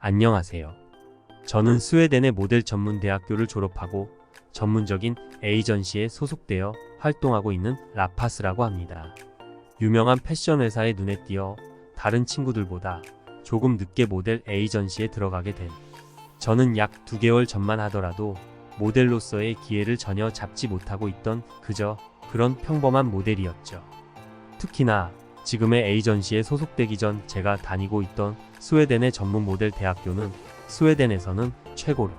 안녕하세요. 저는 스웨덴의 모델 전문 대학교를 졸업하고 전문적인 에이전시에 소속되어 활동하고 있는 라파스라고 합니다. 유명한 패션 회사의 눈에 띄어 다른 친구들보다 조금 늦게 모델 에이전시에 들어가게 된 저는 약 2개월 전만 하더라도 모델로서의 기회를 전혀 잡지 못하고 있던 그저 그런 평범한 모델이었죠. 특히나 지금의 에이전시에 소속되기 전 제가 다니고 있던 스웨덴의 전문 모델 대학교는 스웨덴에서는 최고로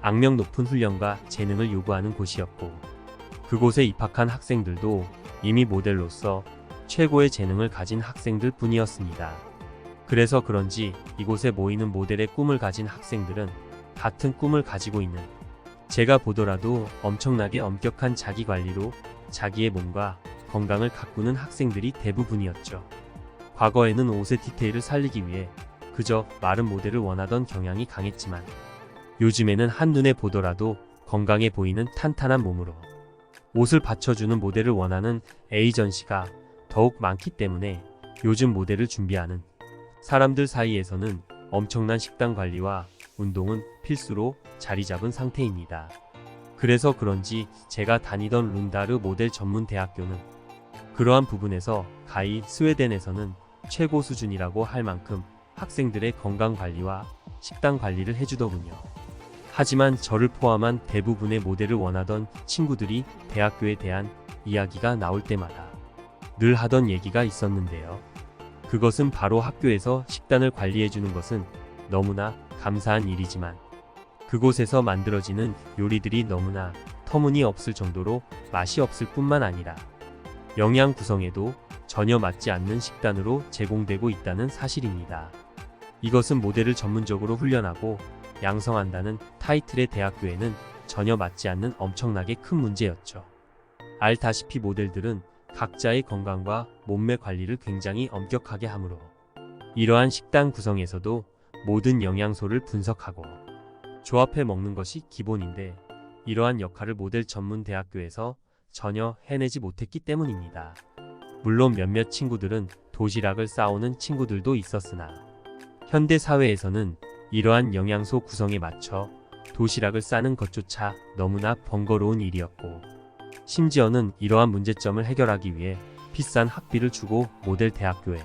악명 높은 훈련과 재능을 요구하는 곳이었고, 그곳에 입학한 학생들도 이미 모델로서 최고의 재능을 가진 학생들 뿐이었습니다. 그래서 그런지 이곳에 모이는 모델의 꿈을 가진 학생들은 같은 꿈을 가지고 있는, 제가 보더라도 엄청나게 엄격한 자기 관리로 자기의 몸과 건강을 가꾸는 학생들이 대부분이었죠. 과거에는 옷의 디테일을 살리기 위해 그저 마른 모델을 원하던 경향이 강했지만, 요즘에는 한눈에 보더라도 건강해 보이는 탄탄한 몸으로 옷을 받쳐주는 모델을 원하는 에이전시가 더욱 많기 때문에 요즘 모델을 준비하는 사람들 사이에서는 엄청난 식단 관리와 운동은 필수로 자리 잡은 상태입니다. 그래서 그런지 제가 다니던 룬다르 모델 전문 대학교는 그러한 부분에서 가히 스웨덴에서는 최고 수준이라고 할 만큼 학생들의 건강 관리와 식단 관리를 해주더군요. 하지만 저를 포함한 대부분의 모델을 원하던 친구들이 대학교에 대한 이야기가 나올 때마다 늘 하던 얘기가 있었는데요. 그것은 바로 학교에서 식단을 관리해주는 것은 너무나 감사한 일이지만, 그곳에서 만들어지는 요리들이 너무나 터무니없을 정도로 맛이 없을 뿐만 아니라 영양 구성에도 전혀 맞지 않는 식단으로 제공되고 있다는 사실입니다. 이것은 모델을 전문적으로 훈련하고 양성한다는 타이틀의 대학교에는 전혀 맞지 않는 엄청나게 큰 문제였죠. 알다시피 모델들은 각자의 건강과 몸매 관리를 굉장히 엄격하게 하므로 이러한 식단 구성에서도 모든 영양소를 분석하고 조합해 먹는 것이 기본인데, 이러한 역할을 모델 전문 대학교에서 전혀 해내지 못했기 때문입니다. 물론 몇몇 친구들은 도시락을 싸오는 친구들도 있었으나, 현대 사회에서는 이러한 영양소 구성에 맞춰 도시락을 싸는 것조차 너무나 번거로운 일이었고, 심지어는 이러한 문제점을 해결하기 위해 비싼 학비를 주고 모델 대학교에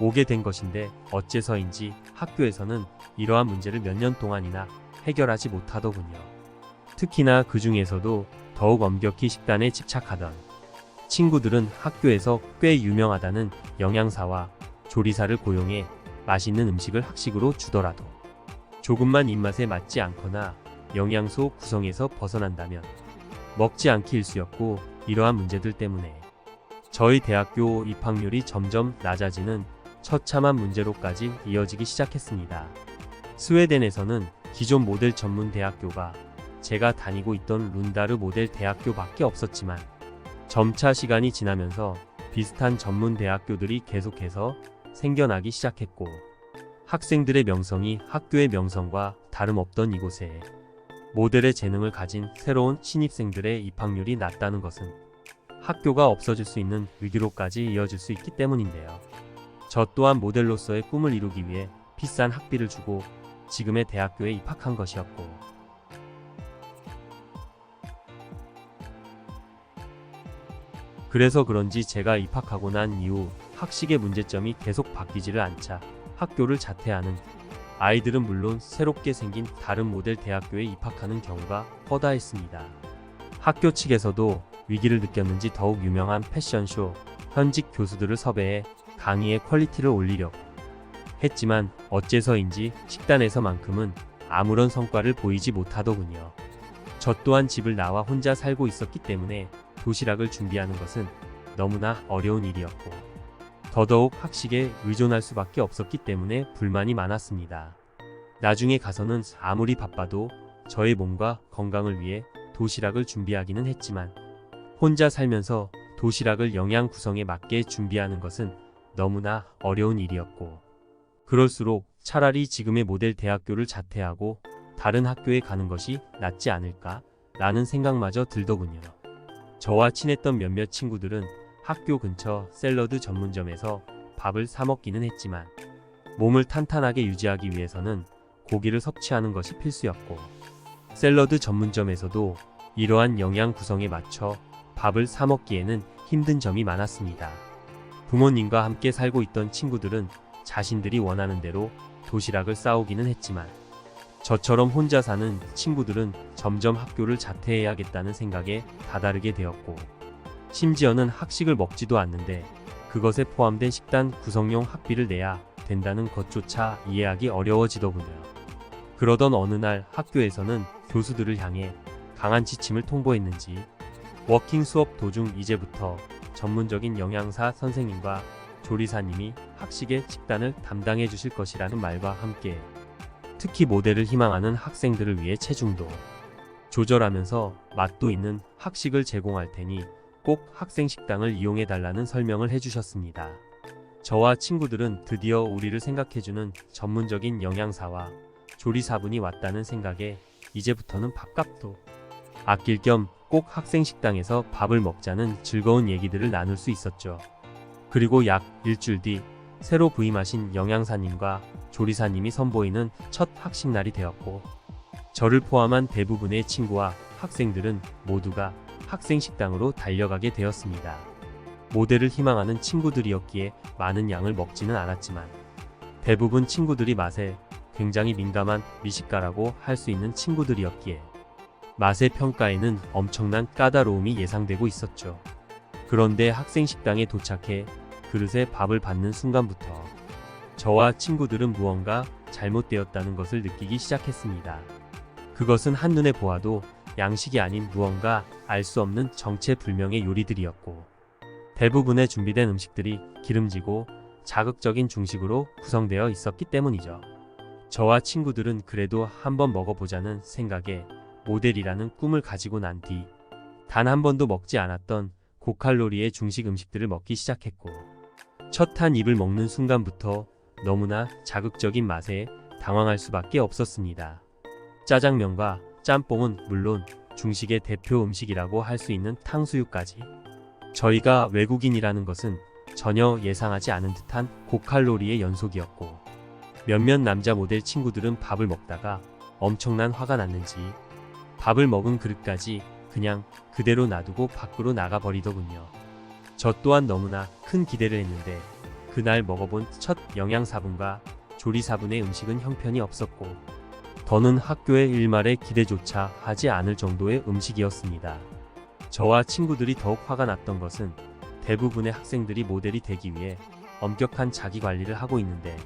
오게 된 것인데, 어째서인지 학교에서는 이러한 문제를 몇 년 동안이나 해결하지 못하더군요. 특히나 그 중에서도 더욱 엄격히 식단에 집착하던 친구들은 학교에서 꽤 유명하다는 영양사와 조리사를 고용해 맛있는 음식을 학식으로 주더라도 조금만 입맛에 맞지 않거나 영양소 구성에서 벗어난다면 먹지 않기 일쑤였고, 이러한 문제들 때문에 저희 대학교 입학률이 점점 낮아지는 처참한 문제로까지 이어지기 시작했습니다. 스웨덴에서는 기존 모델 전문 대학교가 제가 다니고 있던 룬다르 모델 대학교밖에 없었지만, 점차 시간이 지나면서 비슷한 전문 대학교들이 계속해서 생겨나기 시작했고, 학생들의 명성이 학교의 명성과 다름없던 이곳에 모델의 재능을 가진 새로운 신입생들의 입학률이 낮다는 것은 학교가 없어질 수 있는 위기로까지 이어질 수 있기 때문인데요. 저 또한 모델로서의 꿈을 이루기 위해 비싼 학비를 주고 지금의 대학교에 입학한 것이었고, 그래서 그런지 제가 입학하고 난 이후 학식의 문제점이 계속 바뀌지를 않자 학교를 자퇴하는 아이들은 물론 새롭게 생긴 다른 모델 대학교에 입학하는 경우가 허다했습니다. 학교 측에서도 위기를 느꼈는지 더욱 유명한 패션쇼 현직 교수들을 섭외해 강의의 퀄리티를 올리려고 했지만, 어째서인지 식단에서만큼은 아무런 성과를 보이지 못하더군요. 저 또한 집을 나와 혼자 살고 있었기 때문에 도시락을 준비하는 것은 너무나 어려운 일이었고, 더더욱 학식에 의존할 수밖에 없었기 때문에 불만이 많았습니다. 나중에 가서는 아무리 바빠도 저의 몸과 건강을 위해 도시락을 준비하기는 했지만, 혼자 살면서 도시락을 영양 구성에 맞게 준비하는 것은 너무나 어려운 일이었고, 그럴수록 차라리 지금의 모델 대학교를 자퇴하고 다른 학교에 가는 것이 낫지 않을까 라는 생각마저 들더군요. 저와 친했던 몇몇 친구들은 학교 근처 샐러드 전문점에서 밥을 사 먹기는 했지만, 몸을 탄탄하게 유지하기 위해서는 고기를 섭취하는 것이 필수였고, 샐러드 전문점에서도 이러한 영양 구성에 맞춰 밥을 사 먹기에는 힘든 점이 많았습니다. 부모님과 함께 살고 있던 친구들은 자신들이 원하는 대로 도시락을 싸오기는 했지만, 저처럼 혼자 사는 친구들은 점점 학교를 자퇴해야겠다는 생각에 다다르게 되었고, 심지어는 학식을 먹지도 않는데 그것에 포함된 식단 구성용 학비를 내야 된다는 것조차 이해하기 어려워지더군요. 그러던 어느 날 학교에서는 교수들을 향해 강한 지침을 통보했는지 워킹 수업 도중 이제부터 전문적인 영양사 선생님과 조리사님이 학식의 식단을 담당해 주실 것이라는 말과 함께, 특히 모델을 희망하는 학생들을 위해 체중도 조절하면서 맛도 있는 학식을 제공할 테니 꼭 학생 식당을 이용해 달라는 설명을 해주셨습니다. 저와 친구들은 드디어 우리를 생각해주는 전문적인 영양사와 조리사분이 왔다는 생각에 이제부터는 밥값도 아낄 겸 꼭 학생 식당에서 밥을 먹자는 즐거운 얘기들을 나눌 수 있었죠. 그리고 약 일주일 뒤 새로 부임하신 영양사님과 조리사님이 선보이는 첫 학식날이 되었고, 저를 포함한 대부분의 친구와 학생들은 모두가 학생 식당으로 달려가게 되었습니다. 모델을 희망하는 친구들이었기에 많은 양을 먹지는 않았지만, 대부분 친구들이 맛에 굉장히 민감한 미식가라고 할 수 있는 친구들이었기에 맛의 평가에는 엄청난 까다로움이 예상되고 있었죠. 그런데 학생 식당에 도착해 그릇에 밥을 받는 순간부터 저와 친구들은 무언가 잘못되었다는 것을 느끼기 시작했습니다. 그것은 한눈에 보아도 양식이 아닌 무언가 알 수 없는 정체불명의 요리들이었고, 대부분의 준비된 음식들이 기름지고 자극적인 중식으로 구성되어 있었기 때문이죠. 저와 친구들은 그래도 한번 먹어보자는 생각에 모델이라는 꿈을 가지고 난 뒤 단 한 번도 먹지 않았던 고칼로리의 중식 음식들을 먹기 시작했고, 첫 한 입을 먹는 순간부터 너무나 자극적인 맛에 당황할 수밖에 없었습니다. 짜장면과 짬뽕은 물론 중식의 대표 음식이라고 할 수 있는 탕수육까지, 저희가 외국인이라는 것은 전혀 예상하지 않은 듯한 고칼로리의 연속이었고, 몇몇 남자 모델 친구들은 밥을 먹다가 엄청난 화가 났는지 밥을 먹은 그릇까지 그냥 그대로 놔두고 밖으로 나가버리더군요. 저 또한 너무나 큰 기대를 했는데 그날 먹어본 첫 영양사분과 조리사분의 음식은 형편이 없었고, 더는 학교의 일말의 기대조차 하지 않을 정도의 음식이었습니다. 저와 친구들이 더욱 화가 났던 것은 대부분의 학생들이 모델이 되기 위해 엄격한 자기관리를 하고 있는데,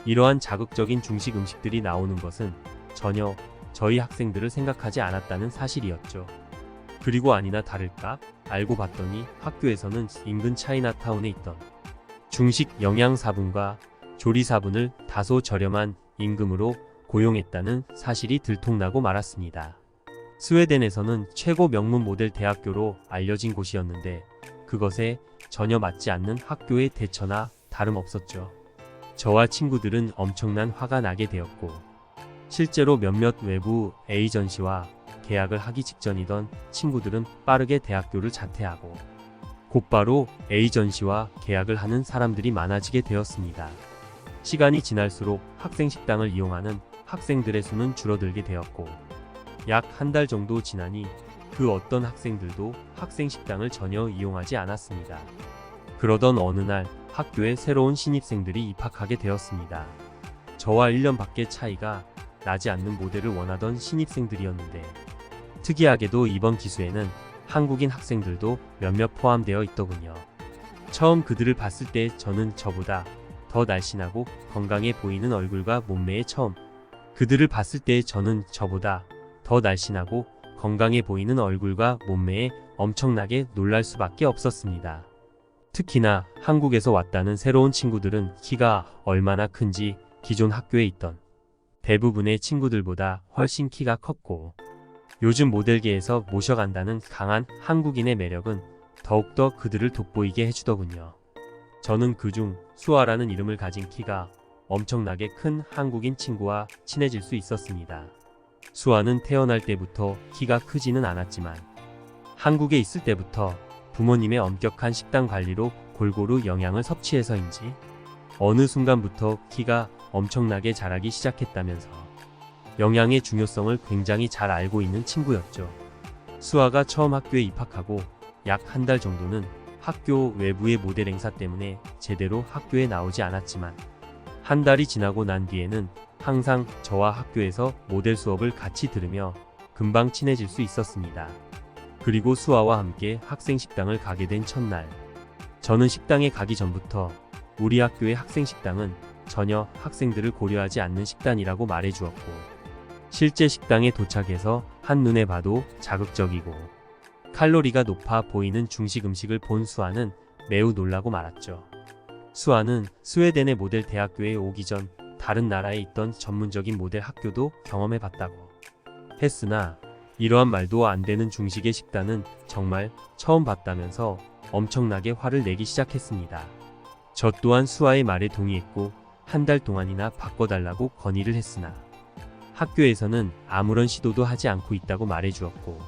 이러한 자극적인 중식 음식들이 나오는 것은 전혀 저희 학생들을 생각하지 않았다는 사실이었죠. 그리고 아니나 다를까 알고 봤더니 학교에서는 인근 차이나타운에 있던 중식 영양사분과 조리사분을 다소 저렴한 임금으로 고용했다는 사실이 들통나고 말았습니다. 스웨덴에서는 최고 명문 모델 대학교로 알려진 곳이었는데 그것에 전혀 맞지 않는 학교의 대처나 다름없었죠. 저와 친구들은 엄청난 화가 나게 되었고, 실제로 몇몇 외부 에이전시와 계약을 하기 직전이던 친구들은 빠르게 대학교를 자퇴하고 곧바로 에이전시와 계약을 하는 사람들이 많아지게 되었습니다. 시간이 지날수록 학생 식당을 이용하는 학생들의 수는 줄어들게 되었고, 약 한 달 정도 지나니 그 어떤 학생들도 학생 식당을 전혀 이용하지 않았습니다. 그러던 어느 날 학교에 새로운 신입생들이 입학하게 되었습니다. 저와 1년밖에 차이가 나지 않는 모델을 원하던 신입생들이었는데, 특이하게도 이번 기수에는 한국인 학생들도 몇몇 포함되어 있더군요. 처음 그들을 봤을 때 저는 저보다 더 날씬하고 건강해 보이는 얼굴과 몸매에 그들을 봤을 때 저는 저보다 더 날씬하고 건강해 보이는 얼굴과 몸매에 엄청나게 놀랄 수밖에 없었습니다. 특히나 한국에서 왔다는 새로운 친구들은 키가 얼마나 큰지 기존 학교에 있던 대부분의 친구들보다 훨씬 키가 컸고, 요즘 모델계에서 모셔간다는 강한 한국인의 매력은 더욱더 그들을 돋보이게 해주더군요. 저는 그중 수아라는 이름을 가진 키가 엄청나게 큰 한국인 친구와 친해질 수 있었습니다. 수아는 태어날 때부터 키가 크지는 않았지만 한국에 있을 때부터 부모님의 엄격한 식단 관리로 골고루 영양을 섭취해서인지 어느 순간부터 키가 엄청나게 자라기 시작했다면서 영양의 중요성을 굉장히 잘 알고 있는 친구였죠. 수아가 처음 학교에 입학하고 약 한 달 정도는 학교 외부의 모델 행사 때문에 제대로 학교에 나오지 않았지만 한 달이 지나고 난 뒤에는 항상 저와 학교에서 모델 수업을 같이 들으며 금방 친해질 수 있었습니다. 그리고 수아와 함께 학생 식당을 가게 된 첫날, 저는 식당에 가기 전부터 우리 학교의 학생 식당은 전혀 학생들을 고려하지 않는 식단이라고 말해주었고, 실제 식당에 도착해서 한눈에 봐도 자극적이고 칼로리가 높아 보이는 중식 음식을 본 수아는 매우 놀라고 말았죠. 수아는 스웨덴의 모델 대학교에 오기 전 다른 나라에 있던 전문적인 모델 학교도 경험해 봤다고 했으나 이러한 말도 안 되는 중식의 식단은 정말 처음 봤다면서 엄청나게 화를 내기 시작했습니다. 저 또한 수아의 말에 동의했고 한 달 동안이나 바꿔달라고 건의를 했으나 학교에서는 아무런 시도도 하지 않고 있다고 말해주었고,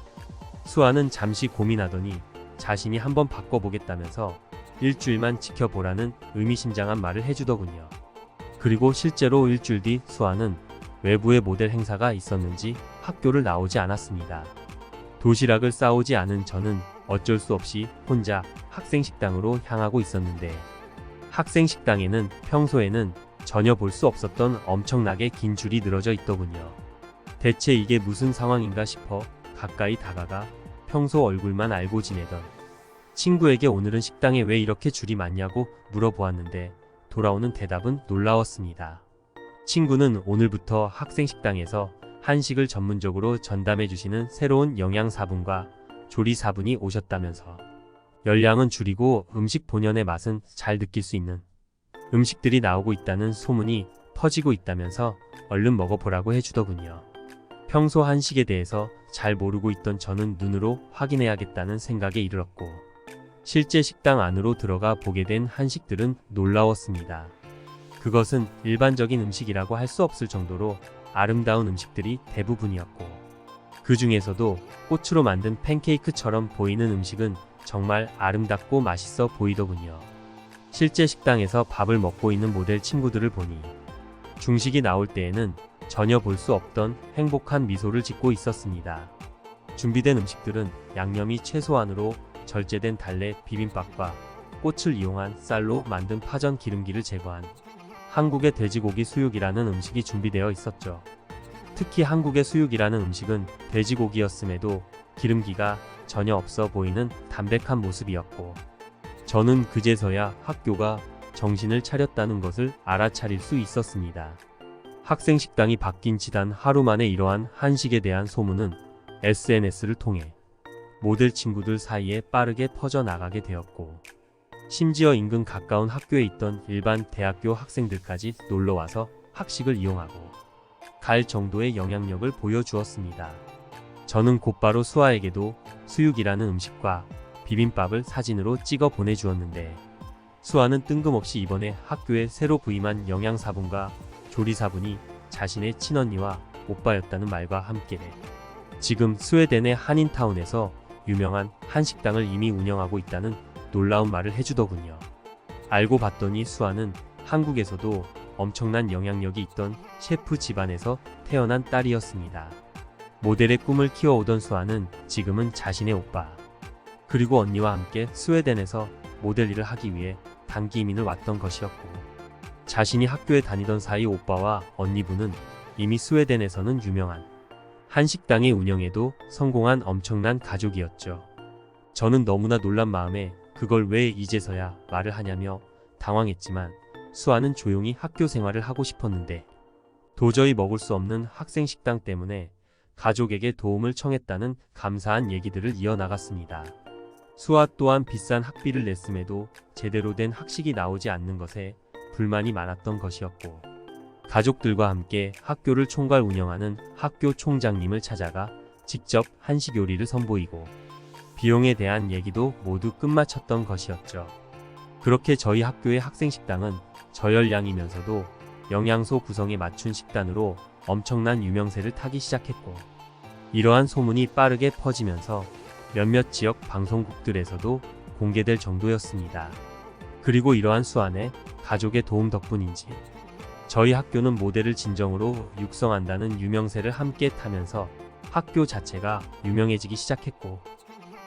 수아는 잠시 고민하더니 자신이 한번 바꿔보겠다면서 일주일만 지켜보라는 의미심장한 말을 해주더군요. 그리고 실제로 일주일 뒤 수아는 외부의 모델 행사가 있었는지 학교를 나오지 않았습니다. 도시락을 싸오지 않은 저는 어쩔 수 없이 혼자 학생 식당으로 향하고 있었는데, 학생 식당에는 평소에는 전혀 볼 수 없었던 엄청나게 긴 줄이 늘어져 있더군요. 대체 이게 무슨 상황인가 싶어 가까이 다가가 평소 얼굴만 알고 지내던 친구에게 오늘은 식당에 왜 이렇게 줄이 많냐고 물어보았는데 돌아오는 대답은 놀라웠습니다. 친구는 오늘부터 학생 식당에서 한식을 전문적으로 전담해 주시는 새로운 영양사분과 조리사분이 오셨다면서 열량은 줄이고 음식 본연의 맛은 잘 느낄 수 있는 음식들이 나오고 있다는 소문이 퍼지고 있다면서 얼른 먹어보라고 해주더군요. 평소 한식에 대해서 잘 모르고 있던 저는 눈으로 확인해야겠다는 생각에 이르렀고, 실제 식당 안으로 들어가 보게 된 한식들은 놀라웠습니다. 그것은 일반적인 음식이라고 할 수 없을 정도로 아름다운 음식들이 대부분이었고, 그 중에서도 꽃으로 만든 팬케이크처럼 보이는 음식은 정말 아름답고 맛있어 보이더군요. 실제 식당에서 밥을 먹고 있는 모델 친구들을 보니 중식이 나올 때에는 전혀 볼 수 없던 행복한 미소를 짓고 있었습니다. 준비된 음식들은 양념이 최소한으로 절제된 달래 비빔밥과 꽃을 이용한 쌀로 만든 파전 기름기를 제거한 한국의 돼지고기 수육이라는 음식이 준비되어 있었죠. 특히 한국의 수육이라는 음식은 돼지고기였음에도 기름기가 전혀 없어 보이는 담백한 모습이었고, 저는 그제서야 학교가 정신을 차렸다는 것을 알아차릴 수 있었습니다. 학생 식당이 바뀐 지 단 하루 만에 이러한 한식에 대한 소문은 SNS를 통해 모델 친구들 사이에 빠르게 퍼져나가게 되었고, 심지어 인근 가까운 학교에 있던 일반 대학교 학생들까지 놀러와서 학식을 이용하고 갈 정도의 영향력을 보여주었습니다. 저는 곧바로 수아에게도 수육이라는 음식과 비빔밥을 사진으로 찍어 보내주었는데, 수아는 뜬금없이 이번에 학교에 새로 부임한 영양사분과 조리사분이 자신의 친언니와 오빠였다는 말과 함께 지금 스웨덴의 한인타운에서 유명한 한식당을 이미 운영하고 있다는 놀라운 말을 해주더군요. 알고 봤더니 수아는 한국에서도 엄청난 영향력이 있던 셰프 집안에서 태어난 딸이었습니다. 모델의 꿈을 키워오던 수아는 지금은 자신의 오빠 그리고 언니와 함께 스웨덴에서 모델 일을 하기 위해 단기 이민을 왔던 것이었고, 자신이 학교에 다니던 사이 오빠와 언니분은 이미 스웨덴에서는 유명한 한식당의 운영에도 성공한 엄청난 가족이었죠. 저는 너무나 놀란 마음에 그걸 왜 이제서야 말을 하냐며 당황했지만, 수아는 조용히 학교 생활을 하고 싶었는데 도저히 먹을 수 없는 학생 식당 때문에 가족에게 도움을 청했다는 감사한 얘기들을 이어나갔습니다. 수아 또한 비싼 학비를 냈음에도 제대로 된 학식이 나오지 않는 것에 불만이 많았던 것이었고, 가족들과 함께 학교를 총괄 운영하는 학교 총장님을 찾아가 직접 한식 요리를 선보이고 비용에 대한 얘기도 모두 끝마쳤던 것이었죠. 그렇게 저희 학교의 학생 식당은 저열량이면서도 영양소 구성에 맞춘 식단으로 엄청난 유명세를 타기 시작했고, 이러한 소문이 빠르게 퍼지면서 몇몇 지역 방송국들에서도 공개될 정도였습니다. 그리고 이러한 수완의 가족의 도움 덕분인지 저희 학교는 모델을 진정으로 육성한다는 유명세를 함께 타면서 학교 자체가 유명해지기 시작했고,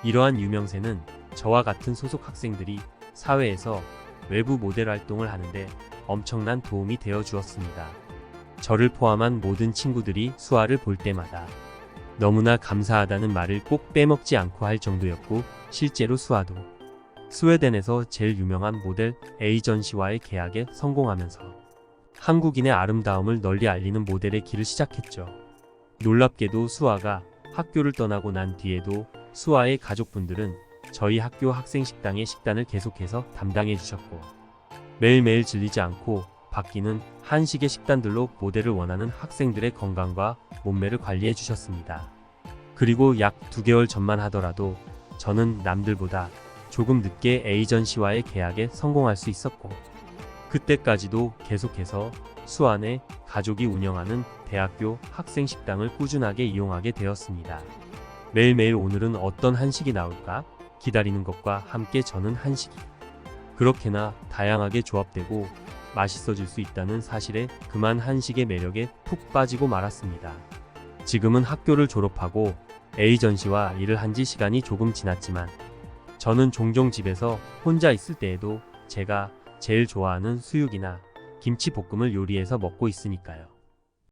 이러한 유명세는 저와 같은 소속 학생들이 사회에서 외부 모델 활동을 하는데 엄청난 도움이 되어 주었습니다. 저를 포함한 모든 친구들이 수아를 볼 때마다 너무나 감사하다는 말을 꼭 빼먹지 않고 할 정도였고, 실제로 수아도 스웨덴에서 제일 유명한 모델 에이전시와의 계약에 성공하면서 한국인의 아름다움을 널리 알리는 모델의 길을 시작했죠. 놀랍게도 수아가 학교를 떠나고 난 뒤에도 수아의 가족분들은 저희 학교 학생 식당의 식단을 계속해서 담당해 주셨고, 매일매일 질리지 않고 바뀌는 한식의 식단들로 모델을 원하는 학생들의 건강과 몸매를 관리해 주셨습니다. 그리고 약 2개월 전만 하더라도 저는 남들보다 조금 늦게 에이전시와의 계약에 성공할 수 있었고, 그때까지도 계속해서 수아의 가족이 운영하는 대학교 학생 식당을 꾸준하게 이용하게 되었습니다. 매일매일 오늘은 어떤 한식이 나올까 기다리는 것과 함께 저는 한식이 그렇게나 다양하게 조합되고 맛있어질 수 있다는 사실에 그만 한식의 매력에 푹 빠지고 말았습니다. 지금은 학교를 졸업하고 에이전시와 일을 한 지 시간이 조금 지났지만 저는 종종 집에서 혼자 있을 때에도 제가 제일 좋아하는 수육이나 김치볶음을 요리해서 먹고 있으니까요.